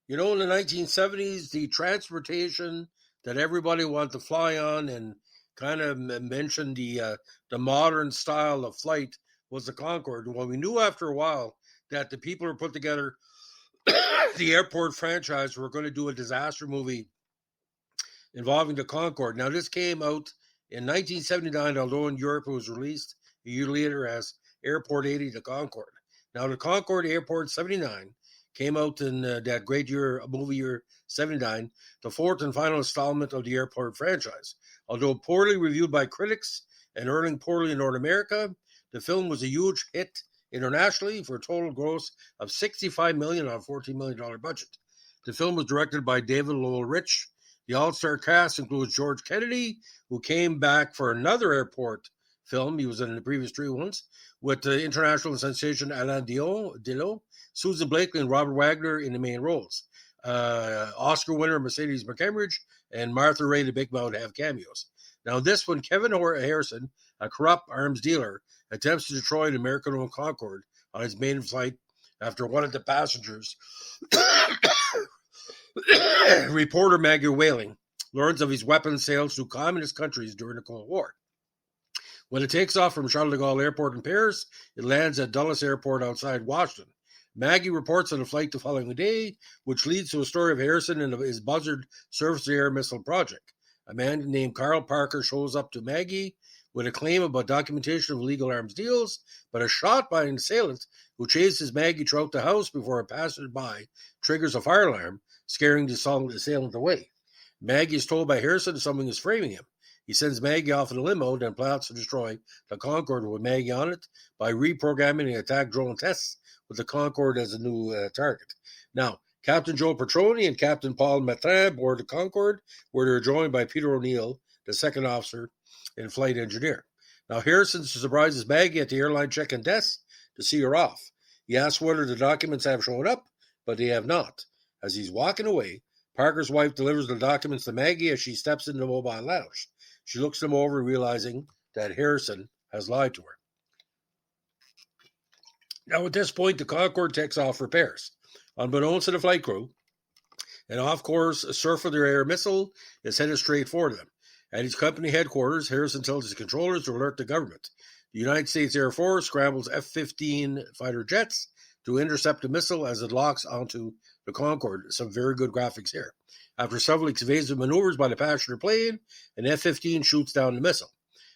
You know, in the 1970s, the transportation that everybody wanted to fly on and kind of mentioned the modern style of flight was the Concorde. Well, we knew after a while that the people who put together the airport franchise were going to do a disaster movie involving the Concorde. Now, this came out in 1979, although in Europe it was released a year later as Airport 80, the Concorde. Now, the Concorde Airport 79 came out in that great year, movie year 79, the fourth and final installment of the airport franchise. Although poorly reviewed by critics and earning poorly in North America, the film was a huge hit internationally for a total gross of $65 million on a $14 million budget. The film was directed by David Lowell Rich. The all-star cast includes George Kennedy, who came back for another airport film. He was in the previous three ones, with the international sensation Alain Delon, Susan Blakely, and Robert Wagner in the main roles. Oscar winner Mercedes McCambridge and Martha Ray, the Big Mouth, have cameos. Now, this one, Kevin Harrison, a corrupt arms dealer, attempts to destroy an American-owned Concorde on his maiden flight after one of the passengers reporter Maggie Whaling learns of his weapons sales to communist countries during the Cold War. When it takes off from Charles de Gaulle Airport in Paris, it lands at Dulles Airport outside Washington. Maggie reports on the flight the following day, which leads to a story of Harrison and his Buzzard surface-to-air missile project. A man named Carl Parker shows up to Maggie with a claim about documentation of illegal arms deals, but is shot by an assailant who chases Maggie throughout the house before a passerby triggers a fire alarm, scaring the assailant away. Maggie is told by Harrison someone is framing him. He sends Maggie off in a limo, then plots to destroy the Concorde with Maggie on it by reprogramming the attack drone tests with the Concorde as a new target. Now, Captain Joe Petroni and Captain Paul Matrin board the Concorde, where they're joined by Peter O'Neill, the second officer and flight engineer. Now, Harrison surprises Maggie at the airline check-in desk to see her off. He asks whether the documents have shown up, but they have not. As he's walking away, Parker's wife delivers the documents to Maggie as she steps into the mobile lounge. She looks them over, realizing that Harrison has lied to her. Now, at this point, the Concorde takes off for Paris. Unbeknownst to the flight crew, an off-course surface-to-air missile is headed straight for them. At his company headquarters, Harrison tells his controllers to alert the government. The United States Air Force scrambles F-15 fighter jets to intercept the missile as it locks onto the Concorde. Some very good graphics here. After several evasive maneuvers by the passenger plane, an F-15 shoots down the missile.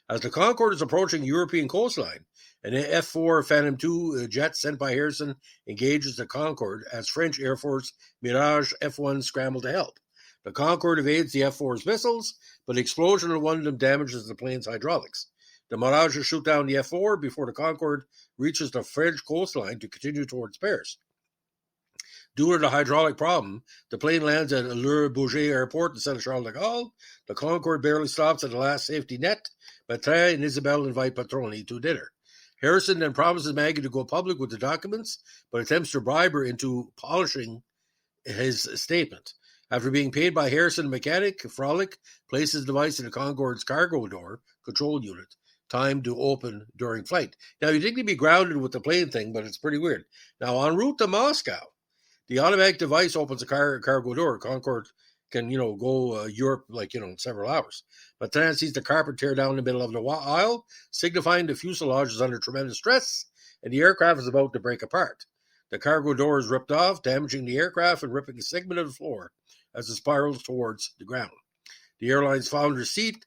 As the Concorde is approaching the European coastline, an F-4 Phantom II jet sent by Harrison engages the Concorde as French Air Force Mirage F-1 scramble to help. The Concorde evades the F-4's missiles, but the explosion of one of them damages the plane's hydraulics. The Mirages shoot down the F-4 before the Concorde reaches the French coastline to continue towards Paris. Due to the hydraulic problem, the plane lands at Le Bourget Airport instead of Charles de Gaulle. The Concorde barely stops at the last safety net. Mathieu and Isabelle invite Petroni to dinner. Harrison then promises Maggie to go public with the documents, but attempts to bribe her into polishing his statement. After being paid by Harrison, the mechanic, Frolic, places the device in the Concorde's cargo door control unit, timed to open during flight. Now, you'd think they'd be grounded with the plane thing, but it's pretty weird. Now, en route to Moscow, the automatic device opens the cargo door. Concorde can, go Europe, in several hours. But then it sees the carpet tear down the middle of the aisle, signifying the fuselage is under tremendous stress, and the aircraft is about to break apart. The cargo door is ripped off, damaging the aircraft and ripping a segment of the floor as it spirals towards the ground. The airline's founder's seat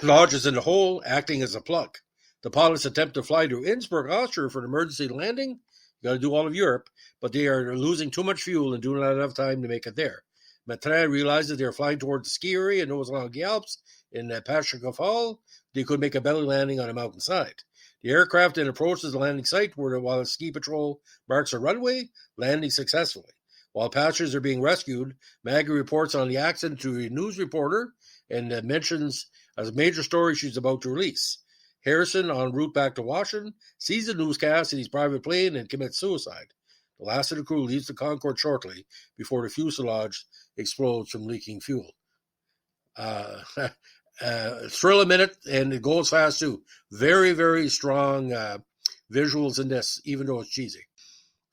lodges in the hole, acting as a plug. The pilots attempt to fly to Innsbruck, Austria for an emergency landing. You got to do all of Europe, but they are losing too much fuel and do not have enough time to make it there. Matrin realizes they are flying towards the ski area and knows along the Alps in Passchendaele they could make a belly landing on a mountainside. The aircraft then approaches the landing site while the ski patrol marks a runway, landing successfully. While passengers are being rescued, Maggie reports on the accident to a news reporter and mentions as a major story she's about to release. Harrison, en route back to Washington, sees the newscast in his private plane and commits suicide. The last of the crew leaves the Concorde shortly before the fuselage explodes from leaking fuel. Thrill a minute, and it goes fast too. Very, very strong visuals in this, even though it's cheesy.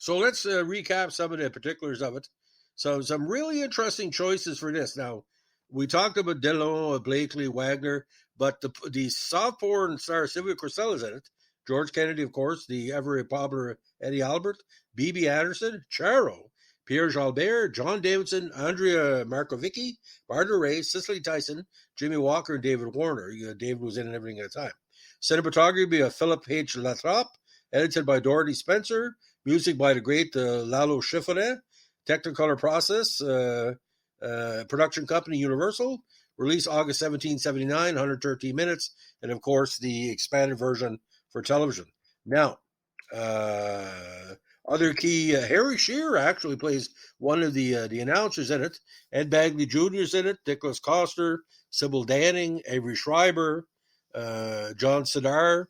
So let's recap some of the particulars of it. So some really interesting choices for this. Now, we talked about Delon, Blakely, Wagner, but the soft porn star Sylvia Costello is in it. George Kennedy, of course, the ever popular Eddie Albert, B.B. Anderson, Charo, Pierre Jalbert, John Davidson, Andrea Markovicki, Barbara Ray, Cicely Tyson, Jimmy Walker, and David Warner. David was in everything at the time. Cinematography by Philip H. Latrop, edited by Dorothy Spencer, music by the great Lalo Schifrin, Technicolor process, production company Universal, released August 1779, 113 minutes, and of course the expanded version for television. Now, other key, Harry Shearer actually plays one of the announcers in it. Ed Bagley Jr. is in it, Nicholas Coster, Sybil Danning, Avery Schreiber, John Sidar,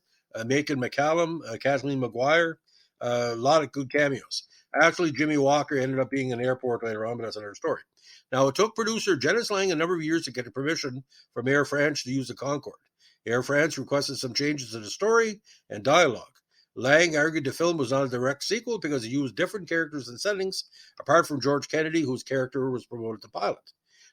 Macon McCallum, Kathleen McGuire, a lot of good cameos. Actually, Jimmy Walker ended up being in an airport later on, but that's another story. Now, it took producer Janice Lang a number of years to get the permission from Air France to use the Concorde. Air France requested some changes to the story and dialogue. Lang argued the film was not a direct sequel because it used different characters and settings, apart from George Kennedy, whose character was promoted to pilot.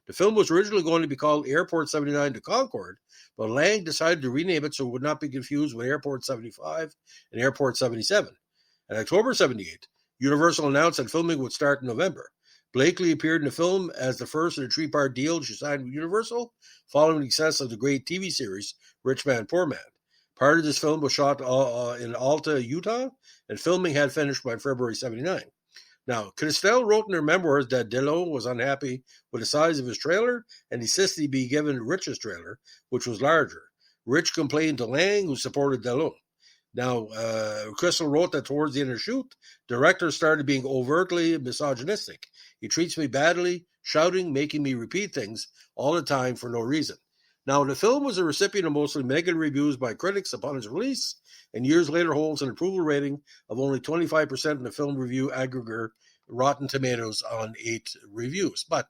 The film was originally going to be called Airport 79 to Concorde, but Lang decided to rename it so it would not be confused with Airport 75 and Airport 77. In October 78, Universal announced that filming would start in November. Blakely appeared in the film as the first in a three-part deal she signed with Universal, following the success of the great TV series Rich Man, Poor Man. Part of this film was shot in Alta, Utah, and filming had finished by February 79. Now, Costello wrote in her memoirs that Delon was unhappy with the size of his trailer and insisted he be given Rich's trailer, which was larger. Rich complained to Lang, who supported Delon. Now, Crystal wrote that towards the end of the shoot, the director started being overtly misogynistic. He treats me badly, shouting, making me repeat things all the time for no reason. Now, the film was a recipient of mostly negative reviews by critics upon its release, and years later holds an approval rating of only 25% in the film review aggregator Rotten Tomatoes on 8 reviews. But,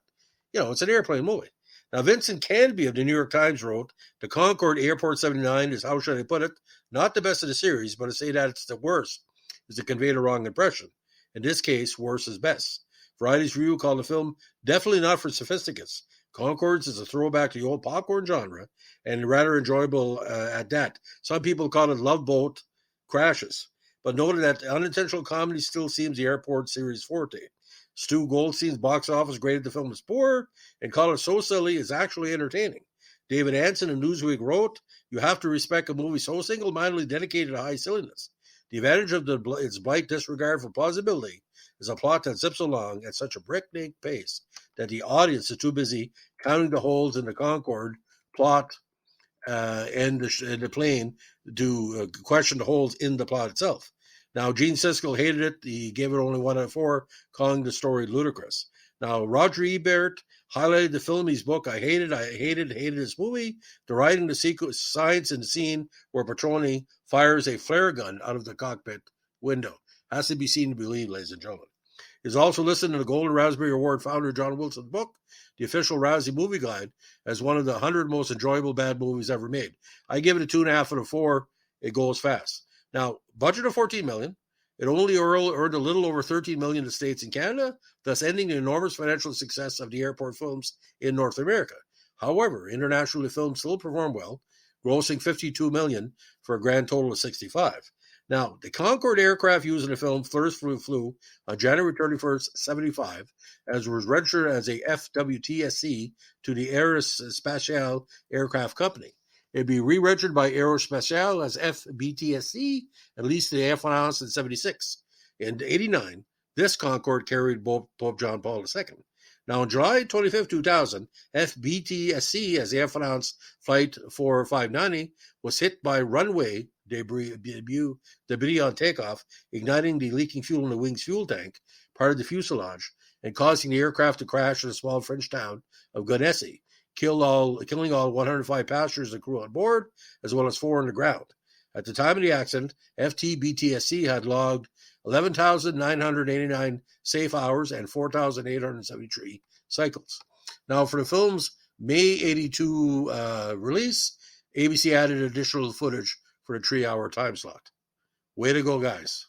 it's an airplane movie. Now, Vincent Canby of the New York Times wrote, the Concorde Airport 79 is, how should I put it, not the best of the series, but to say that it's the worst is to convey the wrong impression. In this case, worse is best. Variety's review called the film definitely not for sophisticates. Concords is a throwback to the old popcorn genre, and rather enjoyable at that. Some people call it Love Boat Crashes, but noted that unintentional comedy still seems the airport series forte. Stu Goldstein's box office graded the film as poor and called it so silly it's actually entertaining. David Anson of Newsweek wrote, you have to respect a movie so single-mindedly dedicated to high silliness. The advantage of its blight disregard for plausibility is a plot that zips along at such a breakneck pace that the audience is too busy counting the holes in the Concorde plot and the plane to question the holes in the plot itself. Now, Gene Siskel hated it. He gave it only 1 out of 4, calling the story ludicrous. Now, Roger Ebert highlighted the film in his book, I hated this movie. The writing, the sequence, science, and the scene where Petroni fires a flare gun out of the cockpit window. Has to be seen to believe, ladies and gentlemen. He's also listed in the Golden Raspberry Award founder John Wilson's book, The Official Razzie Movie Guide, as one of the 100 most enjoyable bad movies ever made. I give it a 2.5 out of 4. It goes fast. Now, budget of $14 million. It only earned a little over $13 million in the States and Canada, thus ending the enormous financial success of the airport films in North America. However, internationally, the film still performed well, grossing $52 million for a grand total of $65 million. Now, the Concorde aircraft used in the film first flew on January 31st, 1975, as was registered as a FWTSC to the Aerospatiale Aircraft Company. It'd be re-registered by Aerospatiale as FBTSC, at least to the Air France in 76. In 89, this Concorde carried Pope John Paul II. Now, on July 25, 2000, FBTSC, as Air France Flight 4590, was hit by runway debris on takeoff, igniting the leaking fuel in the wing's fuel tank, part of the fuselage, and causing the aircraft to crash in a small French town of Gonesse, killing all 105 passengers and crew on board, as well as 4 on the ground. At the time of the accident, FTBTSC had logged 11,989 safe hours and 4,873 cycles. Now, for the film's May 82 release, ABC added additional footage for the 3-hour time slot. Way to go, guys.